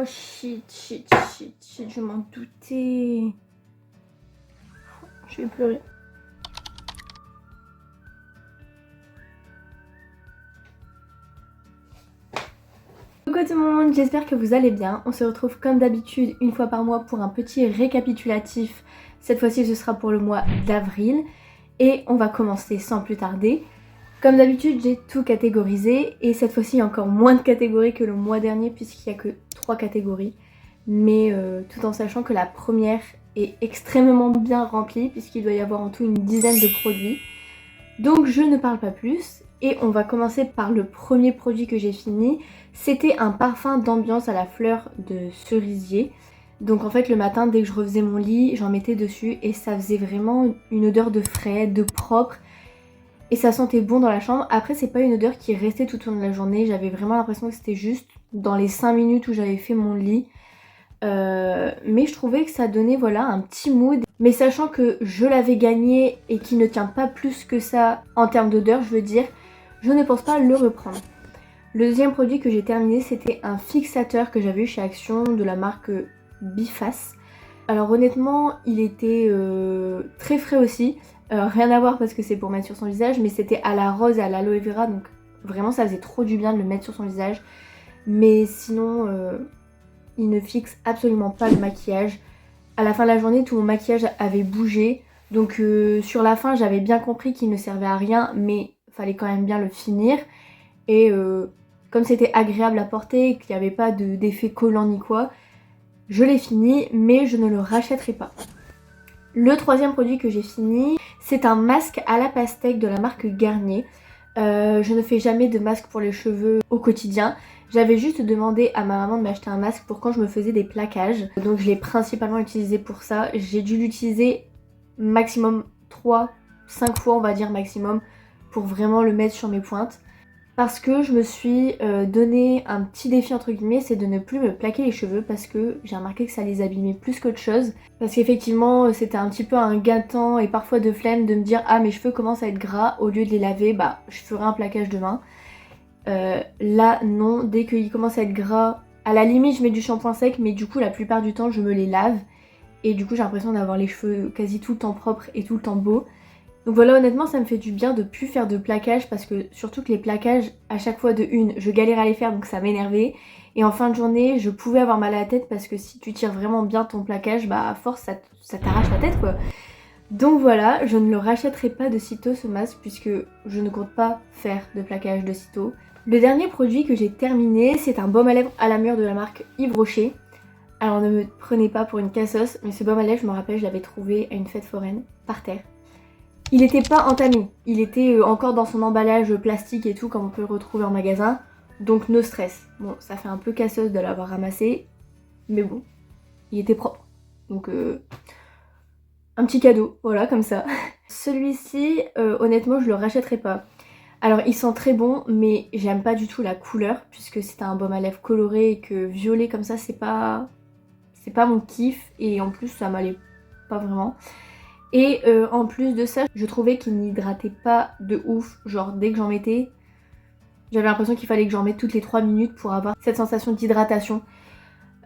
Oh shit, je m'en doutais. Je vais pleurer. Coucou tout le monde, j'espère que vous allez bien. On se retrouve comme d'habitude une fois par mois pour un petit récapitulatif. Cette fois-ci ce sera pour le mois d'avril. Et on va commencer sans plus tarder. Comme d'habitude j'ai tout catégorisé. Et cette fois-ci il y a encore moins de catégories que le mois dernier puisqu'il n'y a que 3 catégories. Mais tout en sachant que la première est extrêmement bien remplie puisqu'il doit y avoir en tout une dizaine de produits. Donc je ne parle pas plus et on va commencer par le premier produit que j'ai fini. C'était un parfum d'ambiance à la fleur de cerisier. Donc en fait le matin dès que je refaisais mon lit j'en mettais dessus et ça faisait vraiment une odeur de frais, de propre. Et ça sentait bon dans la chambre. Après c'est pas une odeur qui restait tout au long de la journée. J'avais vraiment l'impression que c'était juste dans les 5 minutes où j'avais fait mon lit. Mais je trouvais que ça donnait voilà un petit mood. Mais sachant que je l'avais gagné et qu'il ne tient pas plus que ça en termes d'odeur, je veux dire, je ne pense pas le reprendre. Le deuxième produit que j'ai terminé, c'était un fixateur que j'avais eu chez Action de la marque Biface. Alors honnêtement, il était très frais aussi. Rien à voir parce que c'est pour mettre sur son visage, mais c'était à la rose et à l'aloe vera, donc vraiment ça faisait trop du bien de le mettre sur son visage. Mais sinon, il ne fixe absolument pas le maquillage. À la fin de la journée, tout mon maquillage avait bougé. Donc sur la fin, j'avais bien compris qu'il ne servait à rien, mais il fallait quand même bien le finir. Et comme c'était agréable à porter et qu'il n'y avait pas d'effet collant ni quoi, je l'ai fini, mais je ne le rachèterai pas. Le troisième produit que j'ai fini, c'est un masque à la pastèque de la marque Garnier. Je ne fais jamais de masque pour les cheveux au quotidien. J'avais juste demandé à ma maman de m'acheter un masque pour quand je me faisais des plaquages. Donc je l'ai principalement utilisé pour ça. J'ai dû l'utiliser maximum 3-5 fois on va dire maximum pour vraiment le mettre sur mes pointes. Parce que je me suis donné un petit défi entre guillemets, c'est de ne plus me plaquer les cheveux parce que j'ai remarqué que ça les abîmait plus qu'autre chose. Parce qu'effectivement c'était un petit peu un gain de temps et parfois de flemme de me dire ah mes cheveux commencent à être gras, au lieu de les laver bah je ferai un plaquage demain. Là non, dès qu'ils commencent à être gras, à la limite je mets du shampoing sec mais du coup la plupart du temps je me les lave. Et du coup j'ai l'impression d'avoir les cheveux quasi tout le temps propres et tout le temps beaux. Donc voilà, honnêtement ça me fait du bien de plus faire de plaquage parce que surtout que les plaquages à chaque fois de une je galérais à les faire donc ça m'énervait. Et en fin de journée je pouvais avoir mal à la tête parce que si tu tires vraiment bien ton plaquage bah à force ça t'arrache la tête quoi. Donc voilà, je ne le rachèterai pas de sitôt ce masque puisque je ne compte pas faire de plaquage de sitôt. Le dernier produit que j'ai terminé c'est un baume à lèvres à la mûre de la marque Yves Rocher. Alors ne me prenez pas pour une cassos mais ce baume à lèvres je me rappelle je l'avais trouvé à une fête foraine par terre. Il n'était pas entamé, il était encore dans son emballage plastique et tout comme on peut le retrouver en magasin, donc no stress. Bon, ça fait un peu casseuse de l'avoir ramassé, mais bon, il était propre. Donc un petit cadeau, voilà comme ça. Celui-ci, honnêtement je le rachèterai pas. Alors il sent très bon, mais j'aime pas du tout la couleur, puisque c'est un baume à lèvres coloré et que violet comme ça c'est pas mon kiff, et en plus ça m'allait pas vraiment. Et en plus de ça, je trouvais qu'il n'hydratait pas de ouf. Genre dès que j'en mettais, j'avais l'impression qu'il fallait que j'en mette toutes les 3 minutes pour avoir cette sensation d'hydratation.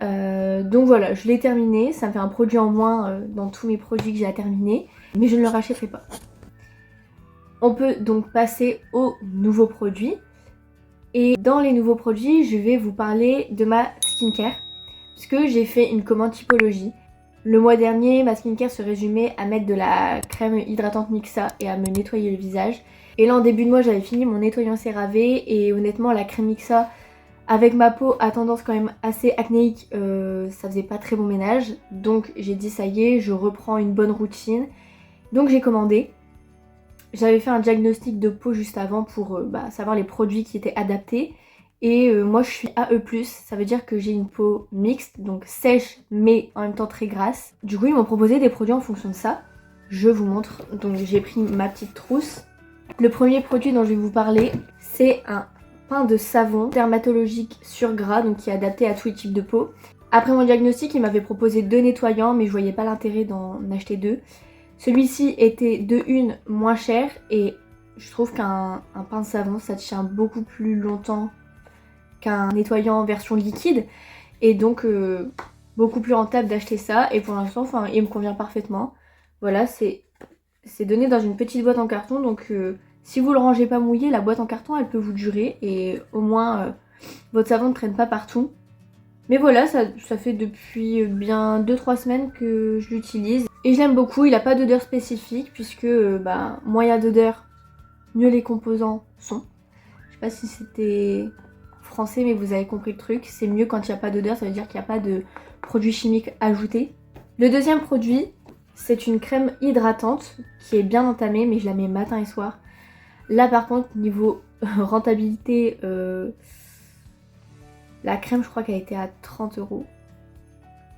Donc voilà, je l'ai terminé. Ça me fait un produit en moins dans tous mes produits que j'ai à terminer. Mais je ne le rachèterai pas. On peut donc passer aux nouveaux produits. Et dans les nouveaux produits, je vais vous parler de ma skincare. Puisque j'ai fait une commande typologie. Le mois dernier, ma skincare se résumait à mettre de la crème hydratante Mixa et à me nettoyer le visage. Et là en début de mois j'avais fini mon nettoyant CeraVe et honnêtement la crème Mixa avec ma peau à tendance quand même assez acnéique, ça faisait pas très bon ménage. Donc j'ai dit ça y est, je reprends une bonne routine. Donc j'ai commandé. J'avais fait un diagnostic de peau juste avant pour savoir les produits qui étaient adaptés. Et moi je suis AE+, ça veut dire que j'ai une peau mixte, donc sèche mais en même temps très grasse. Du coup ils m'ont proposé des produits en fonction de ça. Je vous montre, donc j'ai pris ma petite trousse. Le premier produit dont je vais vous parler, c'est un pain de savon dermatologique sur gras, donc qui est adapté à tous les types de peau. Après mon diagnostic, il m'avait proposé 2 nettoyants, mais je voyais pas l'intérêt d'en acheter 2. Celui-ci était de une moins cher et je trouve qu'un pain de savon ça tient beaucoup plus longtemps qu'un nettoyant en version liquide. Et donc beaucoup plus rentable d'acheter ça. Et pour l'instant, enfin, il me convient parfaitement. Voilà, c'est donné dans une petite boîte en carton. Donc si vous le rangez pas mouillé, la boîte en carton, elle peut vous durer. Et au moins, votre savon ne traîne pas partout. Mais voilà, ça fait depuis bien 2-3 semaines que je l'utilise. Et je l'aime beaucoup, il a pas d'odeur spécifique puisque moins il y a d'odeur, mieux les composants sont. Je sais pas si c'était français mais vous avez compris le truc. C'est mieux quand il n'y a pas d'odeur, ça veut dire qu'il n'y a pas de produits chimiques ajoutés. Le deuxième produit, c'est une crème hydratante qui est bien entamée mais je la mets matin et soir. Là par contre, niveau rentabilité... la crème, je crois qu'elle était à 30 €.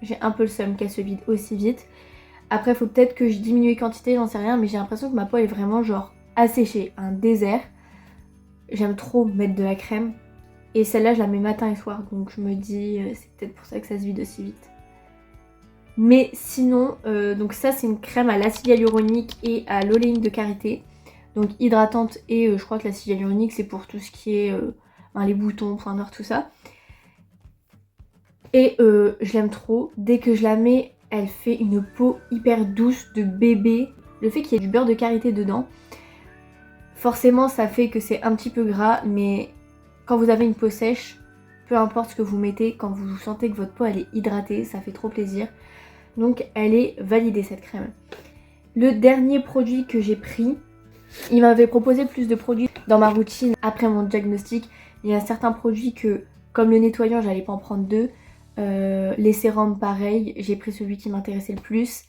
J'ai un peu le seum qu'elle se vide aussi vite. Après, il faut peut-être que je diminue les quantités, j'en sais rien, mais j'ai l'impression que ma peau est vraiment genre asséchée, un désert. J'aime trop mettre de la crème. Et celle-là, je la mets matin et soir, donc je me dis, c'est peut-être pour ça que ça se vide aussi vite. Mais sinon, donc ça, c'est une crème à l'acide hyaluronique et à l'oléine de karité. Donc hydratante et je crois que l'acide hyaluronique, c'est pour tout ce qui est les boutons, points noirs, tout ça. Et je l'aime trop. Dès que je la mets, elle fait une peau hyper douce de bébé. Le fait qu'il y ait du beurre de karité dedans, forcément ça fait que c'est un petit peu gras, mais quand vous avez une peau sèche, peu importe ce que vous mettez, quand vous sentez que votre peau elle est hydratée, ça fait trop plaisir. Donc elle est validée cette crème. Le dernier produit que j'ai pris, il m'avait proposé plus de produits dans ma routine après mon diagnostic. Il y a certains produits que, comme le nettoyant, j'allais pas en prendre deux. Les sérums pareil, j'ai pris celui qui m'intéressait le plus.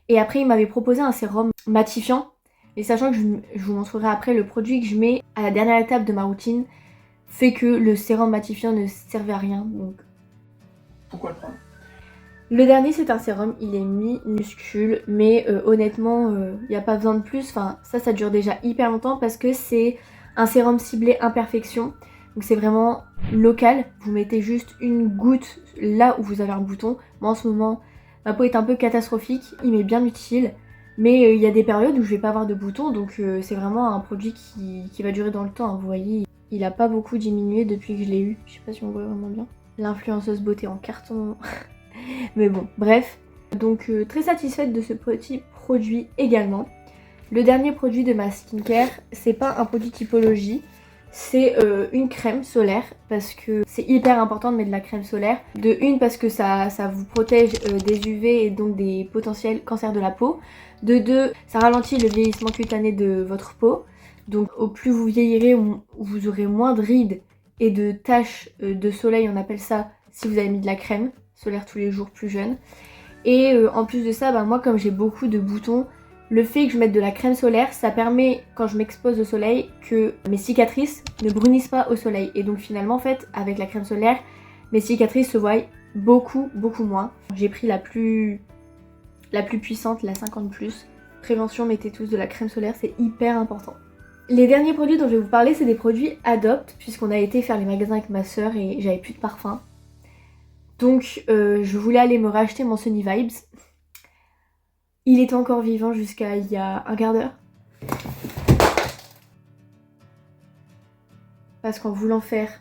Et après il m'avait proposé un sérum matifiant. Et sachant que je vous montrerai après, le produit que je mets à la dernière étape de ma routine fait que le sérum matifiant ne servait à rien. Donc pourquoi le prendre? Le dernier c'est un sérum, il est minuscule, mais honnêtement il n'y a pas besoin de plus. Enfin ça dure déjà hyper longtemps parce que c'est un sérum ciblé imperfection. Donc c'est vraiment local, vous mettez juste une goutte là où vous avez un bouton. Moi en ce moment, ma peau est un peu catastrophique, il m'est bien utile. Mais il y a des périodes où je vais pas avoir de boutons, donc c'est vraiment un produit qui va durer dans le temps. Hein. Vous voyez, il a pas beaucoup diminué depuis que je l'ai eu. Je sais pas si on voit vraiment bien. L'influenceuse beauté en carton. Mais bon, bref. Donc très satisfaite de ce petit produit également. Le dernier produit de ma skincare, c'est pas un produit typologie. C'est une crème solaire parce que c'est hyper important de mettre de la crème solaire. De une parce que ça vous protège des UV et donc des potentiels cancers de la peau. De deux, ça ralentit le vieillissement cutané de votre peau. Donc au plus vous vieillirez, vous aurez moins de rides et de taches de soleil, on appelle ça, si vous avez mis de la crème solaire tous les jours plus jeune. Et en plus de ça, moi comme j'ai beaucoup de boutons, le fait que je mette de la crème solaire, ça permet, quand je m'expose au soleil, que mes cicatrices ne brunissent pas au soleil. Et donc finalement, en fait, avec la crème solaire, mes cicatrices se voient beaucoup moins. J'ai pris la plus puissante, la 50+. Prévention, mettez tous de la crème solaire, c'est hyper important. Les derniers produits dont je vais vous parler, c'est des produits Adopt, puisqu'on a été faire les magasins avec ma soeur et j'avais plus de parfum. Donc je voulais aller me racheter mon Sunny Vibes. Il était encore vivant jusqu'à il y a un quart d'heure. Parce qu'en voulant faire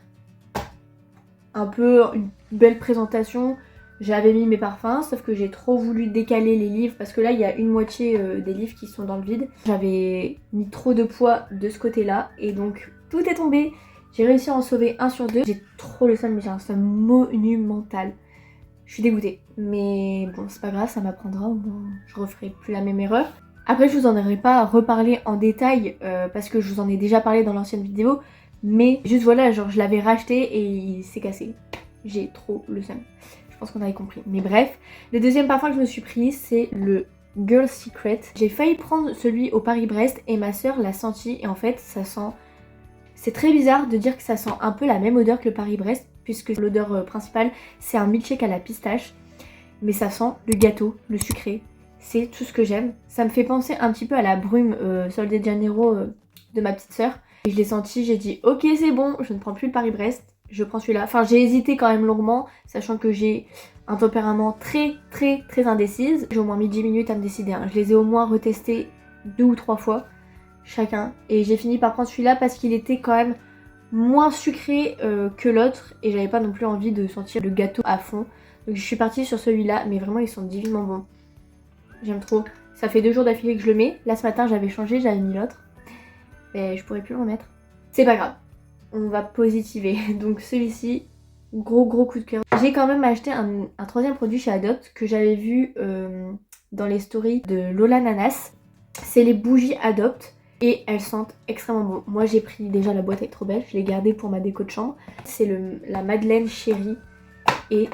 un peu une belle présentation, j'avais mis mes parfums, sauf que j'ai trop voulu décaler les livres parce que là il y a une moitié des livres qui sont dans le vide. J'avais mis trop de poids de ce côté-là et donc tout est tombé. J'ai réussi à en sauver un sur deux. J'ai trop le seum, mais j'ai un seum monumental. Je suis dégoûtée, mais bon c'est pas grave, ça m'apprendra, au moins je referai plus la même erreur. Après je vous en aurai pas reparlé en détail parce que je vous en ai déjà parlé dans l'ancienne vidéo, mais juste voilà, genre je l'avais racheté et il s'est cassé. J'ai trop le seum. Je pense qu'on avait compris. Mais bref, le deuxième parfum que je me suis pris, c'est le Girl Secret. J'ai failli prendre celui au Paris-Brest et ma soeur l'a senti et en fait ça sent... C'est très bizarre de dire que ça sent un peu la même odeur que le Paris-Brest puisque l'odeur principale c'est un milkshake à la pistache. Mais ça sent le gâteau, le sucré. C'est tout ce que j'aime. Ça me fait penser un petit peu à la brume Sol de Janeiro de ma petite soeur. Et je l'ai senti, j'ai dit ok c'est bon, je ne prends plus le Paris-Brest. Je prends celui-là. Enfin j'ai hésité quand même longuement, sachant que j'ai un tempérament très indécise. J'ai au moins mis 10 minutes à me décider. Hein. Je les ai au moins retestés 2 ou 3 fois chacun. Et j'ai fini par prendre celui-là parce qu'il était quand même moins sucré que l'autre et j'avais pas non plus envie de sentir le gâteau à fond. Donc je suis partie sur celui-là, mais vraiment ils sont divinement bons. J'aime trop. Ça fait 2 jours d'affilée que je le mets. Là ce matin j'avais changé, j'avais mis l'autre. Mais je pourrais plus le remettre. C'est pas grave. On va positiver. Donc celui-ci, gros coup de cœur. J'ai quand même acheté un troisième produit chez Adopt que j'avais vu dans les stories de Lola Nanas. C'est les bougies Adopt. Et elles sentent extrêmement bon. Moi j'ai pris déjà la boîte, elle est trop belle. Je l'ai gardée pour ma déco de chambre. C'est la Madeleine Chérie. Et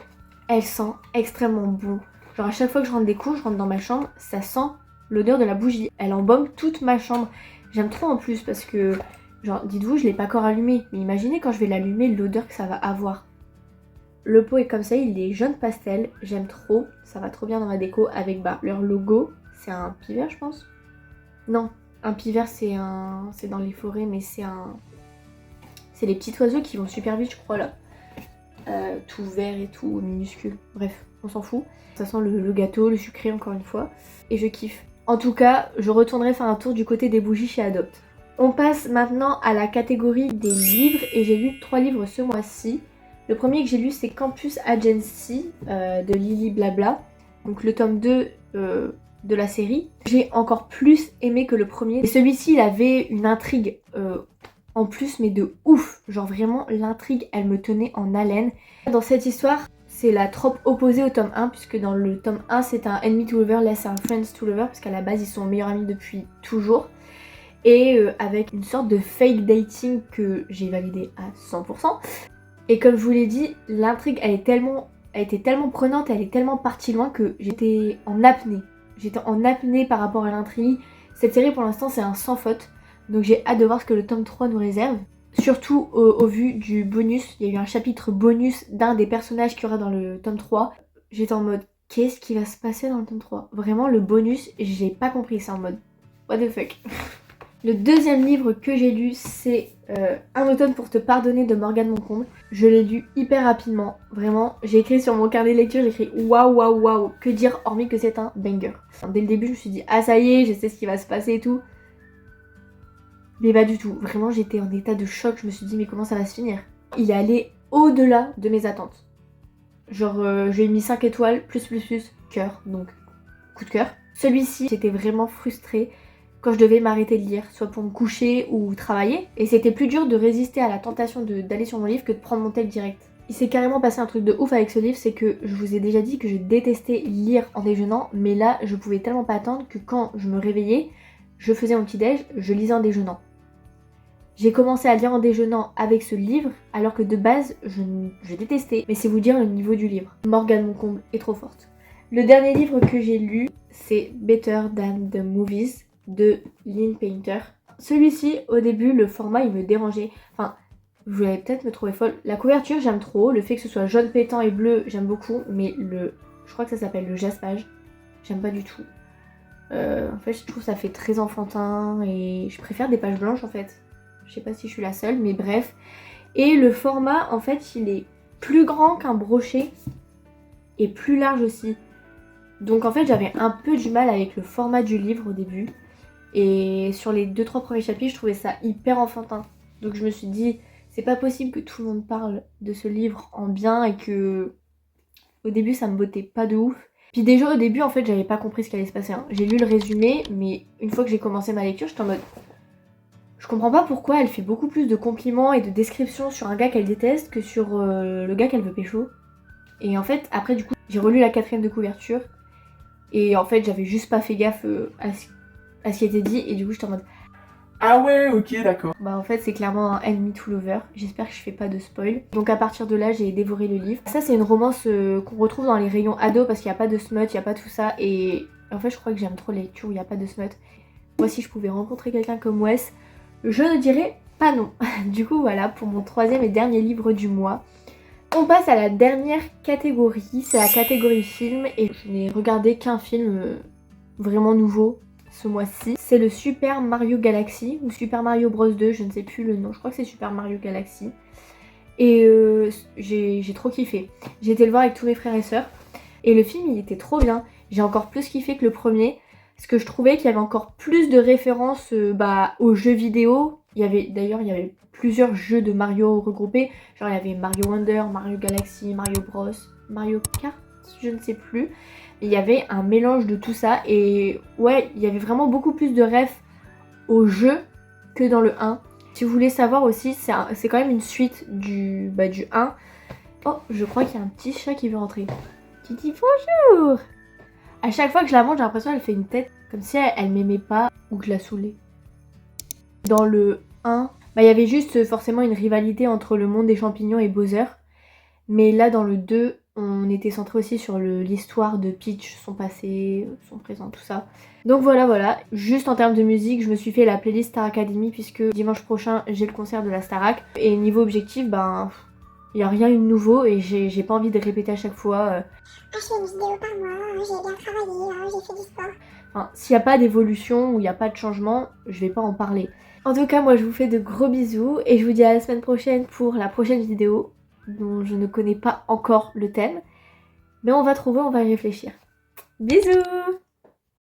elle sent extrêmement bon. Genre à chaque fois que je rentre des cours, je rentre dans ma chambre, ça sent l'odeur de la bougie. Elle embaume toute ma chambre. J'aime trop en plus parce que, genre dites-vous, je l'ai pas encore allumé. Mais imaginez quand je vais l'allumer, l'odeur que ça va avoir. Le pot est comme ça, il est jaune pastel. J'aime trop. Ça va trop bien dans ma déco avec leur logo. C'est un pivert je pense. Non. Un pivert c'est dans les forêts mais c'est les petits oiseaux qui vont super vite je crois là. Tout vert et tout minuscule. Bref, on s'en fout. Ça sent le gâteau, le sucré encore une fois. Et je kiffe. En tout cas, je retournerai faire un tour du côté des bougies chez Adopt. On passe maintenant à la catégorie des livres et j'ai lu 3 livres ce mois-ci. Le premier que j'ai lu c'est Campus Agency de Lily Blabla. Donc le tome 2 de la série. J'ai encore plus aimé que le premier. Et celui-ci, il avait une intrigue en plus, mais de ouf. Genre vraiment, l'intrigue, elle me tenait en haleine. Dans cette histoire, c'est la trope opposée au tome 1, puisque dans le tome 1, c'est un enemy to lover, là c'est un friends to lover, parce qu'à la base, ils sont meilleurs amis depuis toujours. Et avec une sorte de fake dating que j'ai validé à 100%. Et comme je vous l'ai dit, l'intrigue, elle était tellement prenante, elle est tellement partie loin que j'étais en apnée. J'étais en apnée par rapport à l'intrigue. Cette série pour l'instant c'est un sans faute. Donc j'ai hâte de voir ce que le tome 3 nous réserve. Surtout au vu du bonus. Il y a eu un chapitre bonus d'un des personnages qu'il y aura dans le tome 3. J'étais en mode qu'est-ce qui va se passer dans le tome 3 ? Vraiment le bonus j'ai pas compris. C'est en mode what the fuck. Le deuxième livre que j'ai lu c'est Un automne pour te pardonner de Morgane Moncomble. Je l'ai lu hyper rapidement, vraiment. J'ai écrit sur mon carnet de lecture, j'ai écrit waouh, que dire hormis que c'est un banger. Dès le début je me suis dit ah ça y est, je sais ce qui va se passer et tout. Mais pas du tout, vraiment j'étais en état de choc, je me suis dit mais comment ça va se finir ? Il est allé au-delà de mes attentes. Genre j'ai mis 5 étoiles, plus, cœur, donc coup de cœur. Celui-ci j'étais vraiment frustrée quand je devais m'arrêter de lire, soit pour me coucher ou travailler. Et c'était plus dur de résister à la tentation d'aller sur mon livre que de prendre mon tel direct. Il s'est carrément passé un truc de ouf avec ce livre, c'est que je vous ai déjà dit que je détestais lire en déjeunant, mais là je pouvais tellement pas attendre que quand je me réveillais, je faisais mon petit déj, je lisais en déjeunant. J'ai commencé à lire en déjeunant avec ce livre, alors que de base je détestais, mais c'est vous dire le niveau du livre. Morgane Moncomble est trop forte. Le dernier livre que j'ai lu, c'est Better Than the Movies de Lynn Painter. Celui-ci, au début, le format il me dérangeait. Enfin, vous allez peut-être me trouver folle. La couverture, j'aime trop. Le fait que ce soit jaune pétant et bleu, j'aime beaucoup. Mais je crois que ça s'appelle le jaspage. J'aime pas du tout. En fait, je trouve que ça fait très enfantin et je préfère des pages blanches en fait. Je sais pas si je suis la seule, mais bref. Et le format, en fait, il est plus grand qu'un brochet et plus large aussi. Donc en fait, j'avais un peu du mal avec le format du livre au début. Et sur les 2-3 premiers chapitres, je trouvais ça hyper enfantin. Donc je me suis dit, c'est pas possible que tout le monde parle de ce livre en bien et que au début ça me bottait pas de ouf. Puis déjà au début en fait j'avais pas compris ce qui allait se passer. Hein. J'ai lu le résumé, mais une fois que j'ai commencé ma lecture, j'étais en mode je comprends pas pourquoi elle fait beaucoup plus de compliments et de descriptions sur un gars qu'elle déteste que sur le gars qu'elle veut pécho. Et en fait après du coup j'ai relu la 4ème de couverture et en fait j'avais juste pas fait gaffe à ce qui était dit et du coup j'étais en mode ah ouais ok d'accord. Bah en fait c'est clairement un enemy to lover, j'espère que je fais pas de spoil. Donc à partir de là j'ai dévoré le livre. Ça c'est une romance qu'on retrouve dans les rayons ados parce qu'il n'y a pas de smut, il n'y a pas tout ça et en fait je crois que j'aime trop les lectures où il n'y a pas de smut. Moi si je pouvais rencontrer quelqu'un comme Wes, je ne dirais pas non. Du coup voilà pour mon 3ème et dernier livre du mois. On passe à la dernière catégorie, c'est la catégorie film et je n'ai regardé qu'un film vraiment nouveau ce mois-ci. C'est le Super Mario Galaxy ou Super Mario Bros 2, je ne sais plus le nom, je crois que c'est Super Mario Galaxy. Et j'ai trop kiffé. J'ai été le voir avec tous mes frères et sœurs et le film il était trop bien. J'ai encore plus kiffé que le premier parce que je trouvais qu'il y avait encore plus de références aux jeux vidéo D'ailleurs, il y avait plusieurs jeux de Mario regroupés. Genre, il y avait Mario Wonder, Mario Galaxy, Mario Bros, Mario Kart, je ne sais plus. Il y avait un mélange de tout ça. Et ouais, il y avait vraiment beaucoup plus de refs au jeu que dans le 1. Si vous voulez savoir aussi, c'est quand même une suite du 1. Oh, je crois qu'il y a un petit chat qui veut rentrer. Qui dit bonjour. À chaque fois que je la montre, j'ai l'impression qu'elle fait une tête comme si elle m'aimait pas ou que je la saoulais. Dans le 1, il y avait juste forcément une rivalité entre le monde des champignons et Bowser. Mais là, dans le 2, on était centré aussi sur l'histoire de Peach, son passé, son présent, tout ça. Donc voilà. Juste en termes de musique, je me suis fait la playlist Star Academy puisque dimanche prochain, j'ai le concert de la Starac. Et niveau objectif, il n'y a rien de nouveau et j'ai pas envie de répéter à chaque fois. Je fais une vidéo par mois, j'ai bien travaillé, j'ai fait du sport. Enfin, s'il n'y a pas d'évolution ou il n'y a pas de changement, je vais pas en parler. En tout cas, moi je vous fais de gros bisous et je vous dis à la semaine prochaine pour la prochaine vidéo dont je ne connais pas encore le thème. Mais on va y réfléchir. Bisous!